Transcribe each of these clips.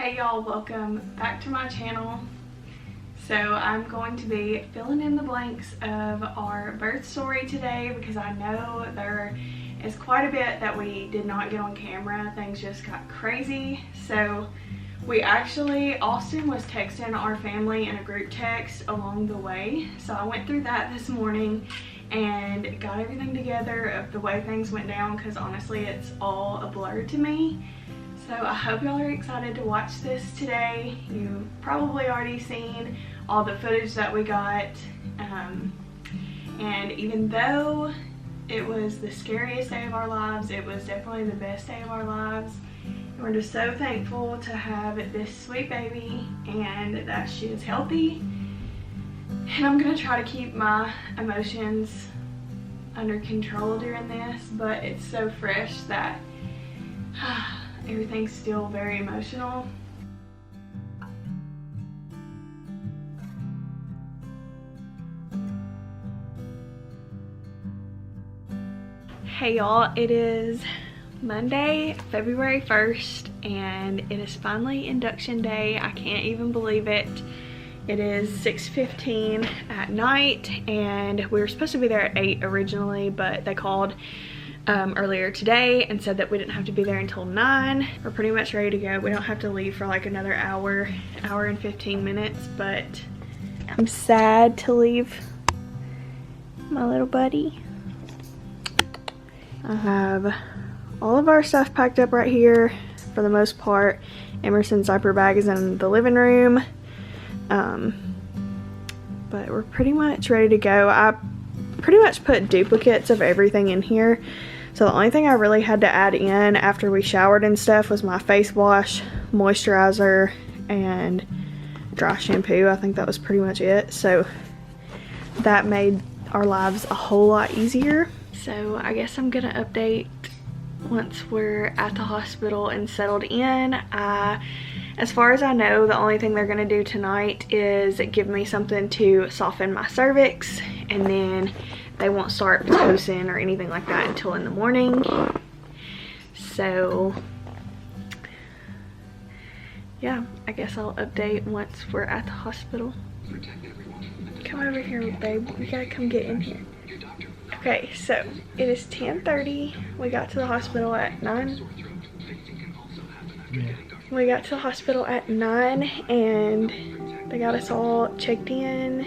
Hey y'all, welcome back to my channel. So I'm going to be filling in the blanks of our birth story today because I know there is quite a bit that we did not get on camera. Things just got crazy. So Austin was texting our family in a group text along the way. So I went through that this morning and got everything together of the way things went down because honestly it's all a blur to me. So I hope y'all are excited to watch this today. You've probably already seen all the footage that we got. And even though it was the scariest day of our lives, it was definitely the best day of our lives. And we're just so thankful to have this sweet baby and that she is healthy. And I'm gonna try to keep my emotions under control during this, but it's so fresh that everything's still very emotional. Hey y'all, it is Monday, February 1st, and it is finally induction day. I can't even believe it. It is 6:15 at night, and we were supposed to be there at 8 originally, but they called earlier today and said that we didn't have to be there until 9. We're pretty much ready to go. We don't have to leave for like another hour and 15 minutes, but I'm sad to leave my little buddy. I have all of our stuff packed up right here for the most part. Emerson's diaper bag is in the living room, but we're pretty much ready to go. I pretty much put duplicates of everything in here. So the only thing I really had to add in after we showered and stuff was my face wash, moisturizer, and dry shampoo. I think that was pretty much it. So that made our lives a whole lot easier. So I guess I'm gonna update once we're at the hospital and settled in. As far as I know, the only thing they're gonna do tonight is give me something to soften my cervix, and then they won't start pitocin or anything like that until in the morning. So yeah, I guess I'll update once we're at the hospital. Come over here, babe. We gotta come get in here. Okay, so it is 10:30. We got to the hospital at 9. We got to the hospital at 9 and they got us all checked in,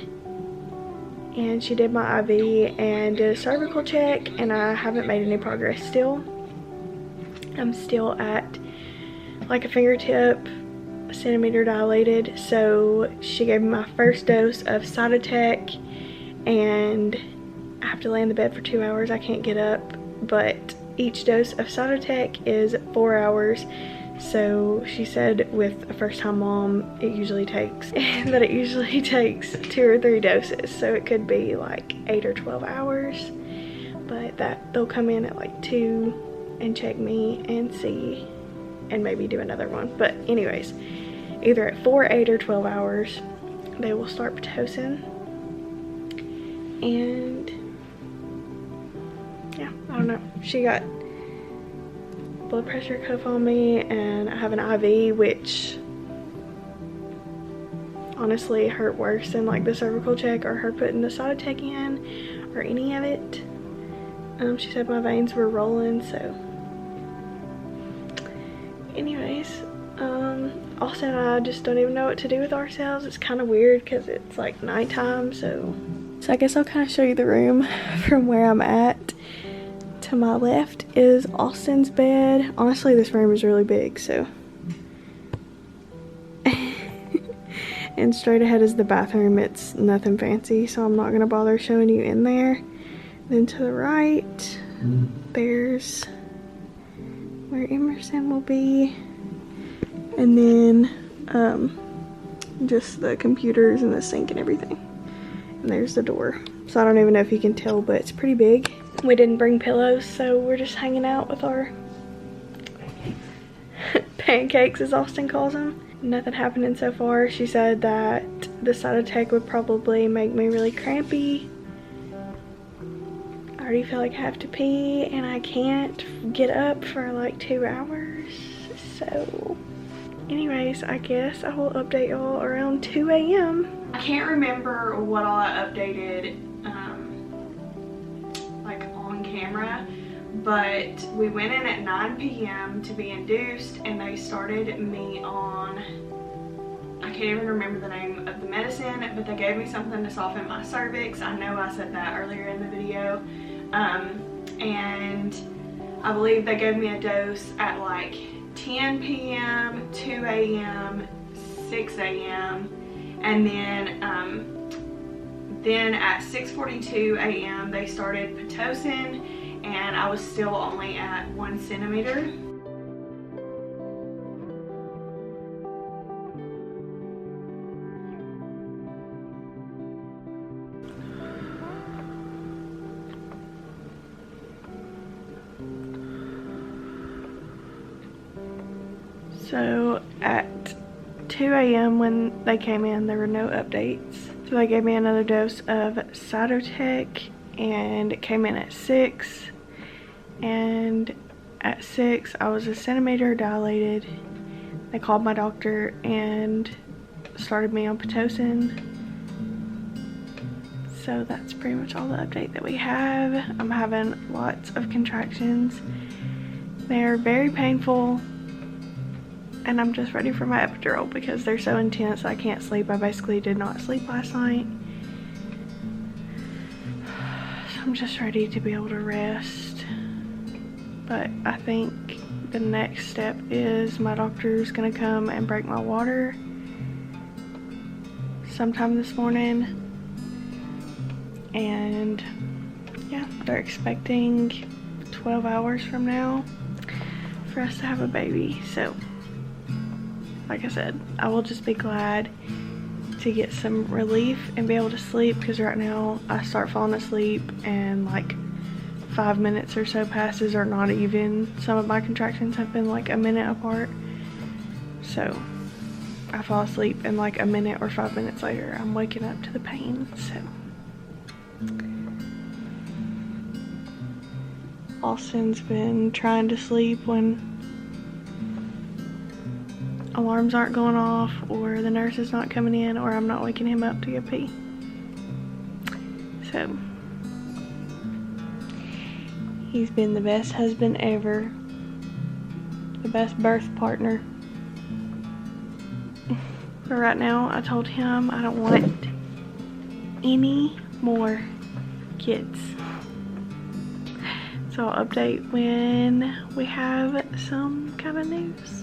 and she did my IV and did a cervical check, and I haven't made any progress still. I'm still at like a fingertip, a centimeter dilated. So she gave me my first dose of Cytotec, and I have to lay in the bed for 2 hours. I can't get up, but each dose of Cytotec is 4 hours. So she said with a first-time mom, it usually takes 2 or 3 doses. So it could be like 8 or 12 hours, but that they'll come in at like 2 and check me and see, and maybe do another one. But anyways, either at 4, 8, or 12 hours, they will start pitocin. And yeah, I don't know. She got blood pressure cuff on me, and I have an IV, which honestly hurt worse than like the cervical check or her putting the Cytotec in or any of it. She said my veins were rolling. So anyways, Austin and I just don't even know what to do with ourselves. It's kind of weird because it's like nighttime. So I guess I'll kind of show you the room from where I'm at. To my left is Austin's bed. Honestly, this room is really big, so. And straight ahead is the bathroom. It's nothing fancy, so I'm not gonna bother showing you in there. Then to the right, there's where Emerson will be. And then just the computers and the sink and everything. And there's the door. So I don't even know if you can tell, but it's pretty big. We didn't bring pillows, so we're just hanging out with our pancakes, as Austin calls them. Nothing happening so far. She said that the Cytotec would probably make me really crampy. I already feel like I have to pee, and I can't get up for like 2 hours. So anyways, I guess I will update y'all around 2 a.m. I can't remember what all I updated like on camera, but we went in at 9 p.m. to be induced, and they started me on, I can't even remember the name of the medicine, but they gave me something to soften my cervix. I know I said that earlier in the video. And I believe they gave me a dose at like 10 p.m., 2 a.m., 6 a.m. and then at 6:42 a.m. they started Pitocin, and I was still only at 1 centimeter. So at 2 a.m. when they came in, there were no updates. So they gave me another dose of Cytotec, and it came in at 6. And at 6, I was a centimeter dilated. They called my doctor and started me on Pitocin. So that's pretty much all the update that we have. I'm having lots of contractions. They're very painful, and I'm just ready for my epidural because they're so intense I can't sleep. I basically did not sleep last night. So I'm just ready to be able to rest. But I think the next step is my doctor's gonna come and break my water sometime this morning. And yeah, they're expecting 12 hours from now for us to have a baby. So like I said, I will just be glad to get some relief and be able to sleep, because right now I start falling asleep and like 5 minutes or so passes, or not even. Some of my contractions have been like a minute apart. So I fall asleep and like a minute or 5 minutes later I'm waking up to the pain. So Austin's been trying to sleep when alarms aren't going off, or the nurse is not coming in, or I'm not waking him up to go pee. So he's been the best husband ever, the best birth partner. But right now I told him I don't want any more kids. So I'll update when we have some kind of news.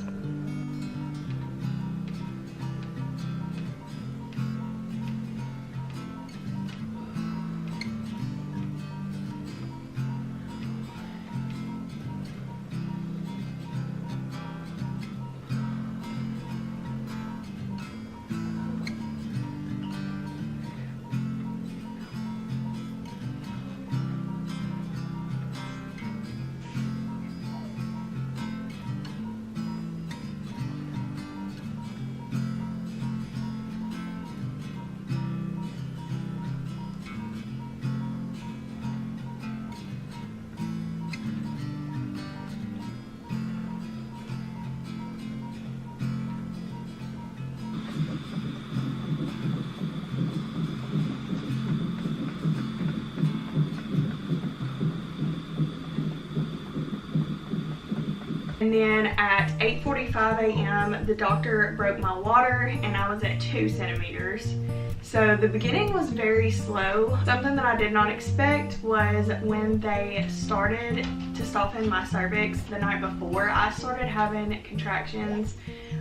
And then at 8:45 a.m. the doctor broke my water, and I was at 2 centimeters. So the beginning was very slow. Something that I did not expect was when they started to soften my cervix the night before, I started having contractions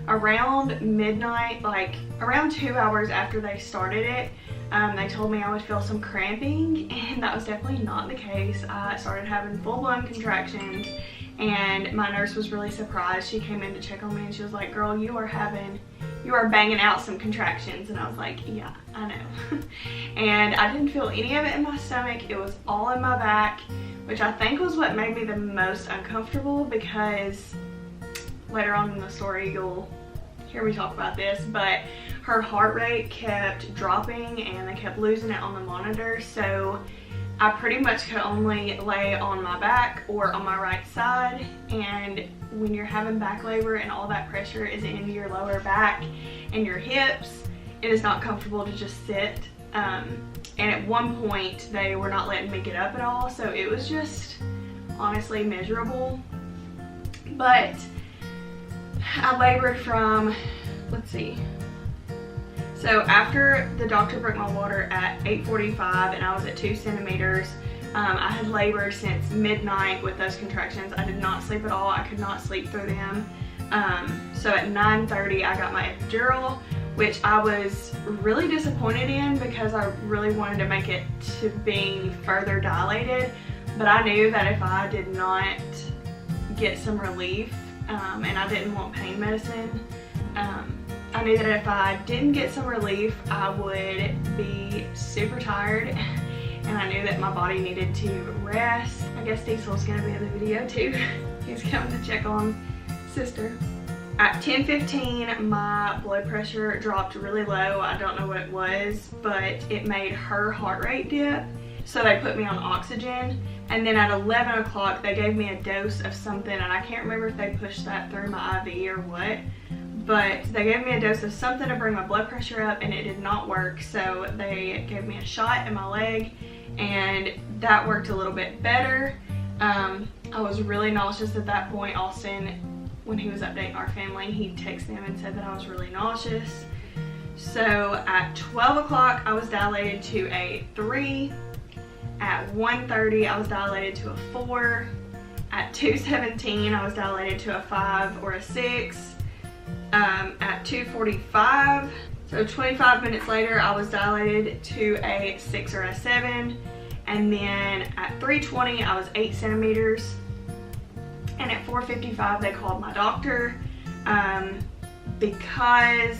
around midnight, like around 2 hours after they started it. They told me I would feel some cramping, and that was definitely not the case. I started having full-blown contractions, and my nurse was really surprised. She came in to check on me and she was like, "Girl, you are banging out some contractions." And I was like, "Yeah, I know." And I didn't feel any of it in my stomach. It was all in my back, which I think was what made me the most uncomfortable, because later on in the story you'll hear me talk about this, but her heart rate kept dropping and they kept losing it on the monitor. So I pretty much could only lay on my back or on my right side, and when you're having back labor and all that pressure is in your lower back and your hips, it is not comfortable to just sit. And at one point they were not letting me get up at all, so it was just honestly miserable. But I labored from, let's see, so after the doctor broke my water at 8:45 and I was at 2 centimeters, I had labored since midnight with those contractions. I did not sleep at all. I could not sleep through them. So at 9:30 I got my epidural, which I was really disappointed in because I really wanted to make it to being further dilated. But I knew that if I did not get some relief, and I didn't want pain medicine, I knew that if I didn't get some relief, I would be super tired, and I knew that my body needed to rest. I guess Diesel's gonna be in the video too. He's coming to check on sister. At 10:15, my blood pressure dropped really low. I don't know what it was, but it made her heart rate dip. So they put me on oxygen. And then at 11 o'clock, they gave me a dose of something, and I can't remember if they pushed that through my IV or what. But they gave me a dose of something to bring my blood pressure up, and it did not work. So they gave me a shot in my leg, and that worked a little bit better. I was really nauseous at that point. Austin, when he was updating our family, he texted them and said that I was really nauseous. So at 12 o'clock, I was dilated to a 3. At 1:30, I was dilated to a 4. At 2:17, I was dilated to a 5 or a 6. At 2:45, so 25 minutes later, I was dilated to a 6 or a 7. And then at 3:20, I was 8 centimeters. And at 4:55, they called my doctor because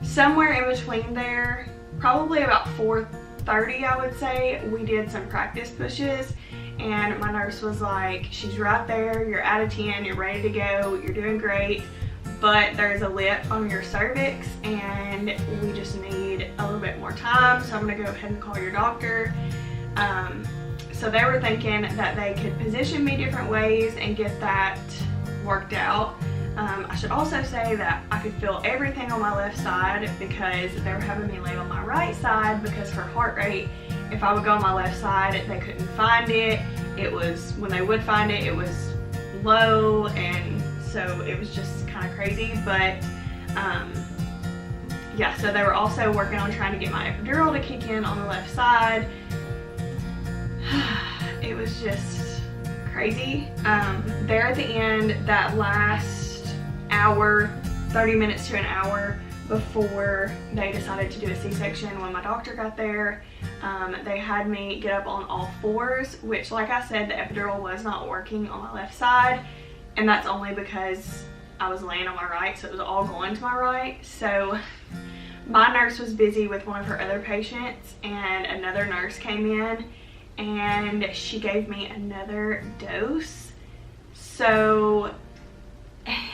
somewhere in between there, probably about 4:30, I would say, we did some practice pushes, and my nurse was like, she's right there, you're out of 10, you're ready to go, you're doing great, but there's a lip on your cervix and we just need a little bit more time, so I'm gonna go ahead and call your doctor. So they were thinking that they could position me different ways and get that worked out. I should also say that I could feel everything on my left side because they were having me lay on my right side because her heart rate, if I would go on my left side, they couldn't find it. It was, when they would find it, it was low, and so it was just kind of crazy. But yeah, so they were also working on trying to get my epidural to kick in on the left side. It was just crazy. There at the end, that last hour, 30 minutes to an hour before they decided to do a C-section, when my doctor got there, they had me get up on all fours, which, like I said, the epidural was not working on my left side, and that's only because I was laying on my right, so it was all going to my right. So my nurse was busy with one of her other patients, and another nurse came in and she gave me another dose. So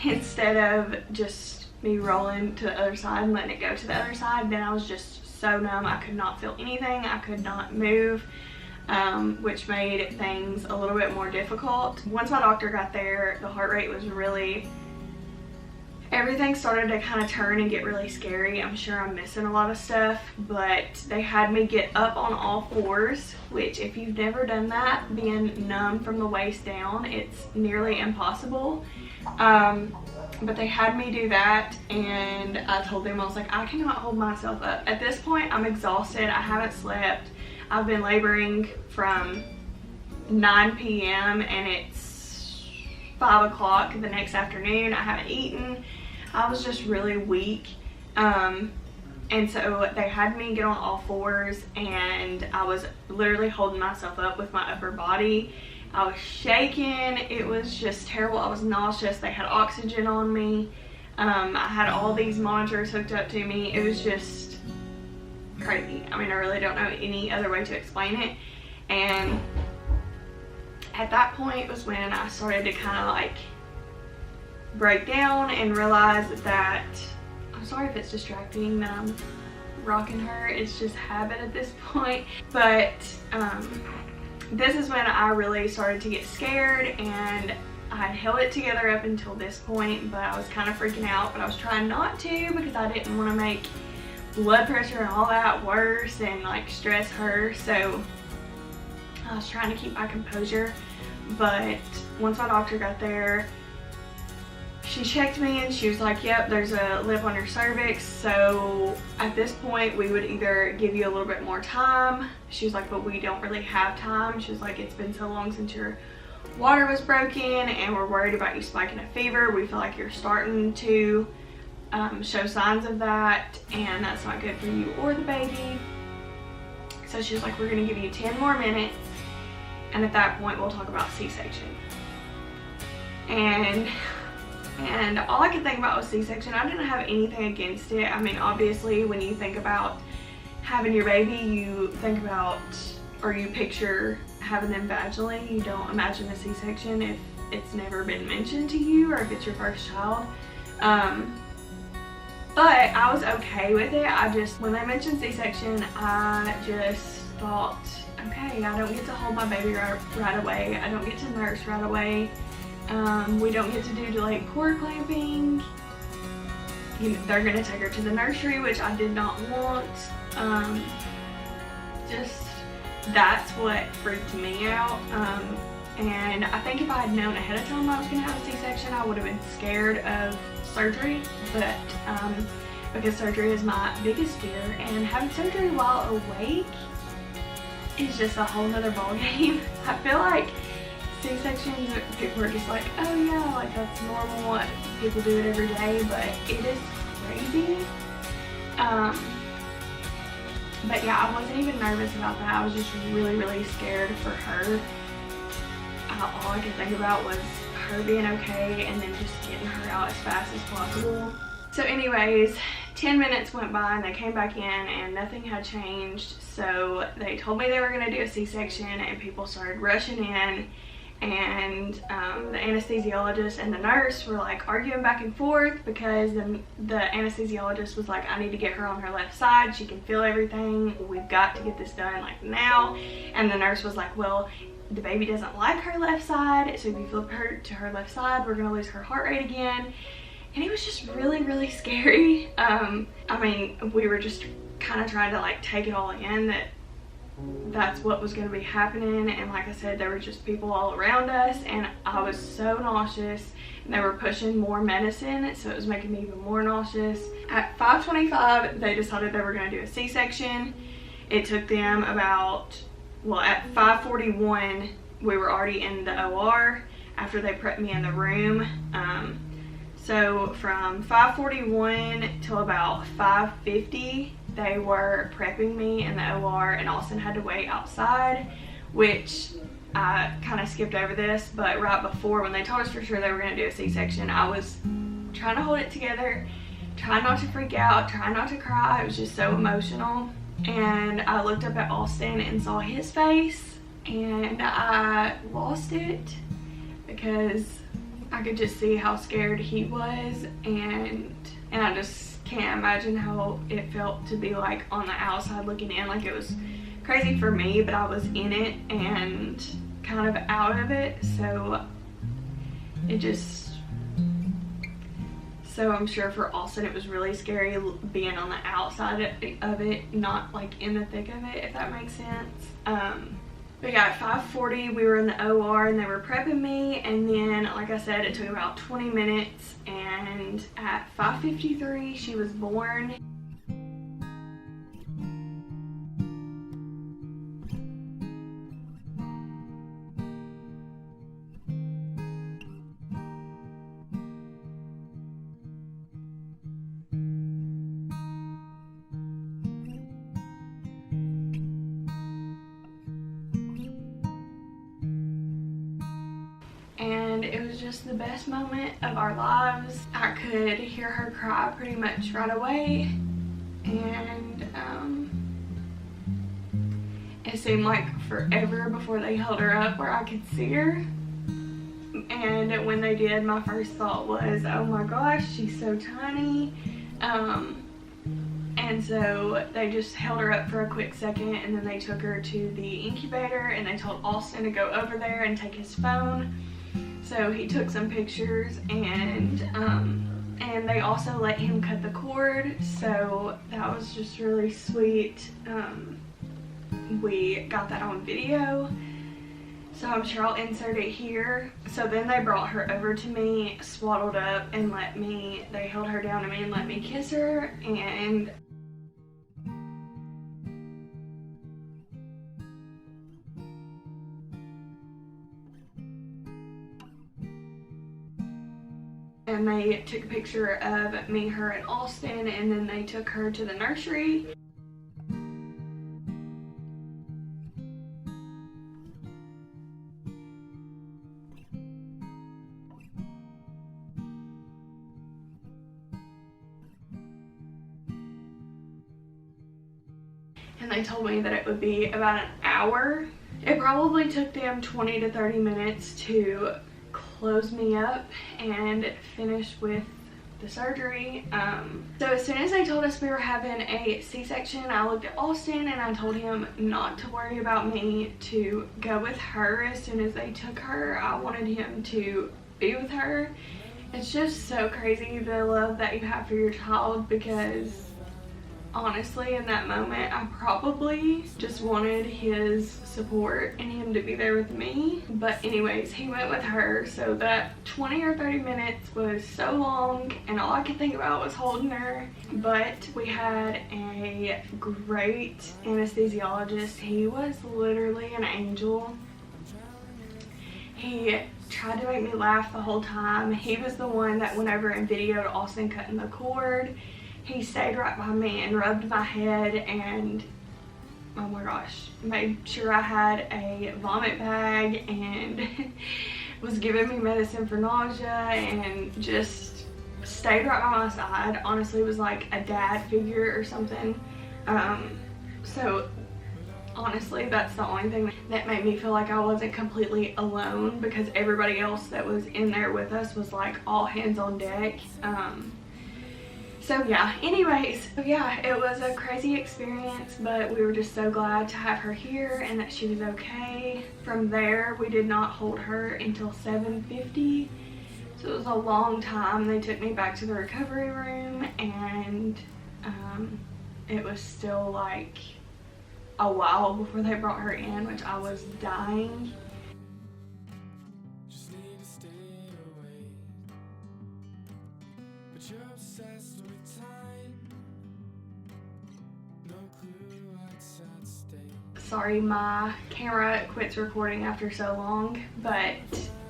instead of just me rolling to the other side and letting it go to the other side, then I was just so numb. I could not feel anything. I could not move, which made things a little bit more difficult. Once my doctor got there, the heart rate was really, everything started to kind of turn and get really scary. I'm sure I'm missing a lot of stuff, but they had me get up on all fours, which if you've never done that, being numb from the waist down, it's nearly impossible. But they had me do that, and I told them, I was like, I cannot hold myself up. At this point, I'm exhausted. I haven't slept. I've been laboring from 9 p.m. and it's 5 o'clock the next afternoon. I haven't eaten. I was just really weak. And so they had me get on all fours, and I was literally holding myself up with my upper body. I was shaking. It was just terrible. I was nauseous. They had oxygen on me. I had all these monitors hooked up to me. It was just crazy. I mean, I really don't know any other way to explain it. And at that point was when I started to kind of like break down and realize that, I'm sorry if it's distracting that I'm rocking her, it's just habit at this point, but this is when I really started to get scared, and I had held it together up until this point, but I was kind of freaking out, but I was trying not to because I didn't want to make blood pressure and all that worse and like stress her. So I was trying to keep my composure. But once my doctor got there, she checked me and she was like, yep, there's a lip on your cervix. So at this point we would either give you a little bit more time. She was like, but we don't really have time. She was like, it's been so long since your water was broken and we're worried about you spiking a fever. We feel like you're starting to show signs of that, and that's not good for you or the baby. So she was like, we're gonna give you 10 more minutes, and at that point we'll talk about C-section. And all I could think about was C-section. I didn't have anything against it. I mean, obviously when you think about having your baby, you think about, or you picture having them vaginally. You don't imagine a C-section if it's never been mentioned to you or if it's your first child. But I was okay with it. When they mentioned C-section, I just thought, okay, I don't get to hold my baby right away. I don't get to nurse right away. We don't get to do delayed cord clamping. You know, they're gonna take her to the nursery, which I did not want. That's what freaked me out. And I think if I had known ahead of time I was gonna have a C-section, I would have been scared of surgery, but because surgery is my biggest fear, and having surgery while awake is just a whole nother ball game. I feel like C-sections, people are just like, oh yeah, like that's normal, people do it every day, but it is crazy. But yeah, I wasn't even nervous about that. I was just really, really scared for her. All I could think about was her being okay and then just getting her out as fast as possible. So anyways, 10 minutes went by and they came back in and nothing had changed. So they told me they were gonna do a C-section and people started rushing in, and the anesthesiologist and the nurse were like arguing back and forth because the anesthesiologist was like, I need to get her on her left side. She can feel everything. We've got to get this done like now. And the nurse was like, well, the baby doesn't like her left side, so if you flip her to her left side, we're gonna lose her heart rate again. And it was just really, really scary. I mean, we were just kind of trying to like take it all in that that's what was going to be happening. And like I said, there were just people all around us and I was so nauseous, and they were pushing more medicine, so it was making me even more nauseous. At 5:25 they decided they were going to do a C-section. It took them about, well, at 5:41 we were already in the OR after they prepped me in the room. So from 5:41 till about 5:50 they were prepping me in the OR, and Austin had to wait outside, which I kind of skipped over this, but right before, when they told us for sure they were going to do a C-section, I was trying to hold it together, trying not to freak out, trying not to cry. It was just so emotional. And I looked up at Austin and saw his face, and I lost it because I could just see how scared he was, and I just can't imagine how it felt to be like on the outside looking in. Like, it was crazy for me, but I was in it and kind of out of it, so it just, so I'm sure for Austin it was really scary being on the outside of it, not like in the thick of it, if that makes sense. But yeah, at 5:40 we were in the OR and they were prepping me, and then like I said, it took about 20 minutes, and at 5:53 she was born. And it was just the best moment of our lives. I could hear her cry pretty much right away, and it seemed like forever before they held her up where I could see her. And when they did, my first thought was, oh my gosh, she's so tiny. And so they just held her up for a quick second, and then they took her to the incubator, and they told Austin to go over there and take his phone So he took some pictures, and they also let him cut the cord, so that was just really sweet. We got that on video, so I'm sure I'll insert it here. So then they brought her over to me, swaddled up, and they held her down to me and let me kiss her, and they took a picture of me, her, and Austin, and then they took her to the nursery. And they told me that it would be about an hour. It probably took them 20 to 30 minutes to close me up and finish with the surgery. So as soon as they told us we were having a C-section, I looked at Austin and I told him not to worry about me, to go with her. As soon as they took her, I wanted him to be with her. It's just so crazy, the love that you have for your child, because honestly in that moment I probably just wanted his support and him to be there with me. But anyways, he went with her, so that 20 or 30 minutes was so long and all I could think about was holding her. But we had a great anesthesiologist. He was literally an angel. He tried to make me laugh the whole time. He was the one that went over and videoed Austin cutting the cord. He stayed right by me and rubbed my head and, oh my gosh, made sure I had a vomit bag and was giving me medicine for nausea and just stayed right by my side. Honestly, was like a dad figure or something. So honestly, that's the only thing that made me feel like I wasn't completely alone, because everybody else that was in there with us was like all hands on deck. So yeah, anyways, yeah, it was a crazy experience, but we were just so glad to have her here and that she was okay. From there, we did not hold her until 7:50, so it was a long time. They took me back to the recovery room, and it was still like a while before they brought her in, which I was dying. Sorry, my camera quits recording after so long, but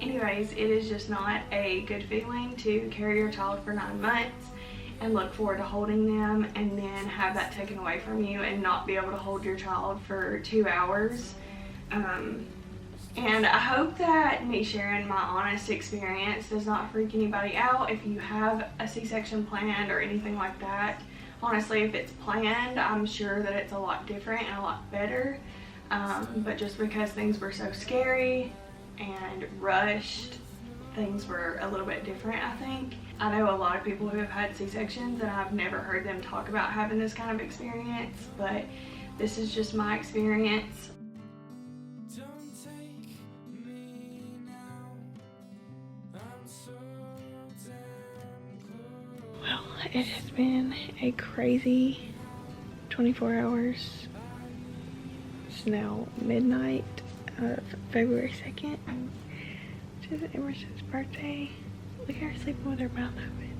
anyways, it is just not a good feeling to carry your child for 9 months and look forward to holding them and then have that taken away from you and not be able to hold your child for 2 hours. And I hope that me sharing my honest experience does not freak anybody out. If you have a C-section planned or anything like that, honestly, if it's planned, I'm sure that it's a lot different and a lot better. But just because things were so scary and rushed, things were a little bit different, I think. I know a lot of people who have had C-sections and I've never heard them talk about having this kind of experience, but this is just my experience. Well, it has been a crazy 24 hours. It's now midnight of February 2nd, which is Emerson's birthday. Look at her sleeping with her mouth open.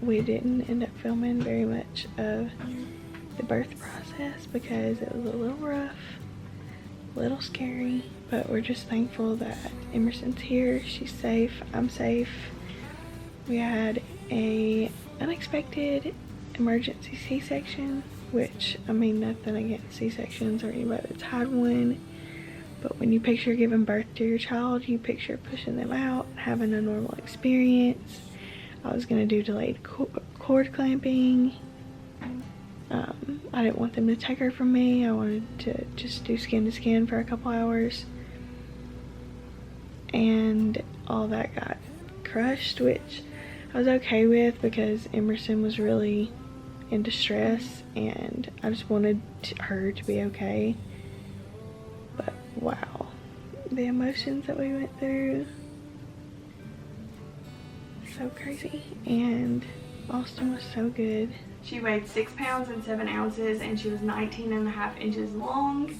We didn't end up filming very much of the birth process because it was a little rough, a little scary, but we're just thankful that Emerson's here. She's safe, I'm safe. We had a unexpected emergency C-section, which, I mean, nothing against C-sections or anybody that's had one, but when you picture giving birth to your child, you picture pushing them out, having a normal experience. I was gonna do delayed cord clamping. I didn't want them to take her from me. I wanted to just do skin to skin for a couple hours, and all that got crushed, which I was okay with because Emerson was really in distress and I just wanted her to be okay. But wow, the emotions that we went through so crazy. And Austin was so good. She weighed 6 pounds and 7 ounces and she was 19.5 inches long.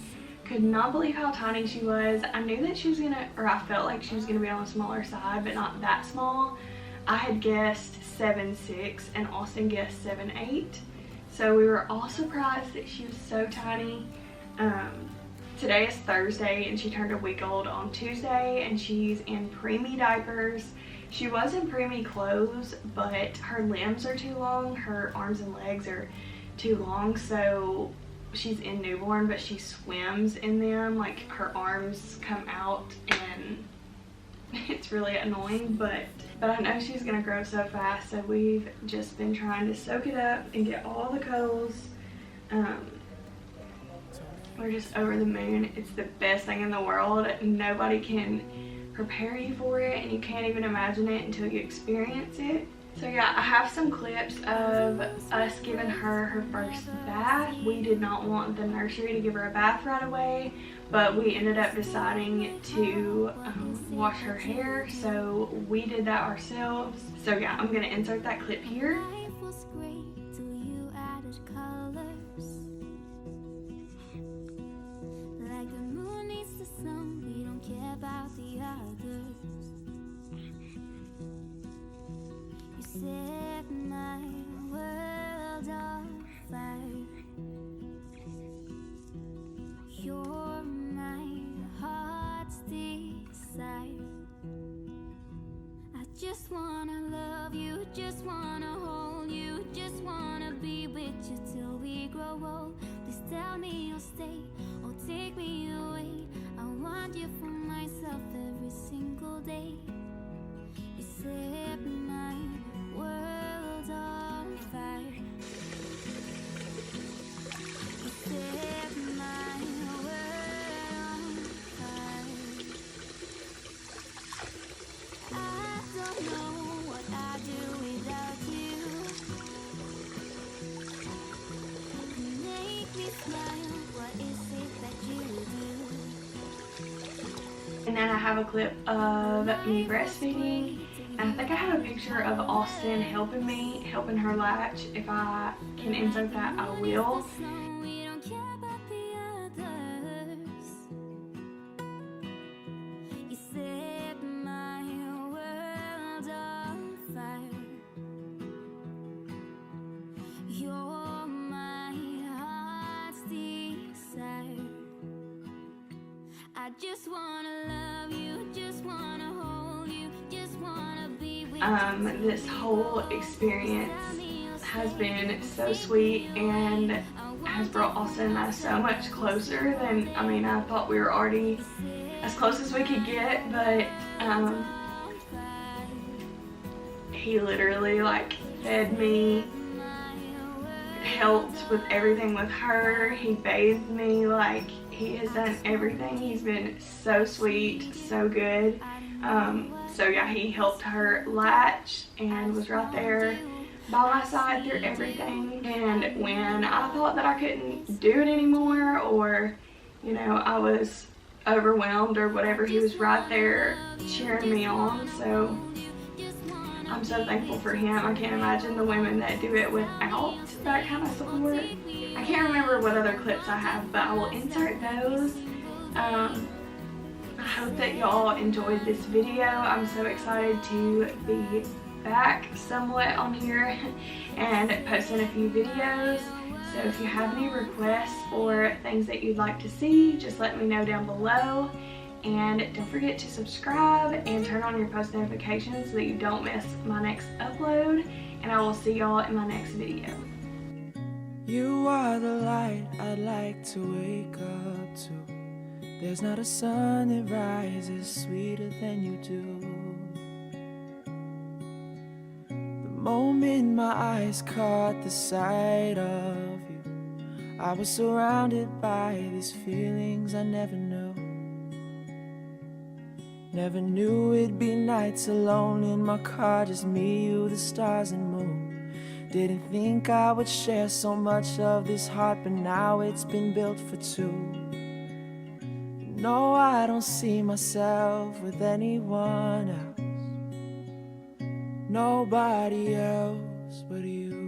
Could not believe how tiny she was. I knew that she was gonna, or I felt like she was gonna be on the smaller side, but not that small. I had guessed 7'6" and Austin guessed 7'8". So we were all surprised that she was so tiny. Today is Thursday and she turned a week old on Tuesday and she's in preemie diapers. She was in preemie clothes, but her limbs are too long. Her arms and legs are too long, so she's in newborn, but she swims in them. Like, her arms come out and it's really annoying, but I know she's gonna grow so fast, so we've just been trying to soak it up and get all the cuddles. We're just over the moon. It's the best thing in the world. Nobody can prepare you for it, and you can't even imagine it until you experience it. So yeah, I have some clips of us giving her first bath. We did not want the nursery to give her a bath right away, but we ended up deciding to wash her hair, so we did that ourselves. So yeah, I'm gonna insert that clip here. Set my world on fire. You're my heart's desire. I just wanna love you, just wanna hold you, just wanna be with you till we grow old. Please tell me you'll stay or take me away. I want you for myself every single day. You set my world on fire. You set my world on fire. I don't know what I'd do without you. You make me smile. What is it that you do? And then I have a clip of me breastfeeding. And I think I have a picture of Austin helping her latch. If I can insert that, I will. We don't care about the others. You set my world on fire. You're my heart's desire. I just wanna love you, just wanna hold you, just wanna be with you. This whole experience has been so sweet and has brought Austin and I so much closer than, I mean, I thought we were already as close as we could get, but he literally like fed me, helped with everything with her, he bathed me, like he has done everything. He's been so sweet, so good. So yeah, he helped her latch and was right there by my side through everything. And when I thought that I couldn't do it anymore, or you know, I was overwhelmed or whatever, he was right there cheering me on. So I'm so thankful for him. I can't imagine the women that do it without that kind of support. I can't remember what other clips I have, but I will insert those. I hope that y'all enjoyed this video. I'm so excited to be back somewhat on here and posting a few videos. So if you have any requests or things that you'd like to see, just let me know down below. And don't forget to subscribe and turn on your post notifications so that you don't miss my next upload. And I will see y'all in my next video. You are the light I'd like to wake up to. There's not a sun that rises sweeter than you do. The moment my eyes caught the sight of you, I was surrounded by these feelings I never knew. Never knew it'd be nights alone in my car, just me, you, the stars and moon. Didn't think I would share so much of this heart, but now it's been built for two. No, I don't see myself with anyone else. nobody else but you.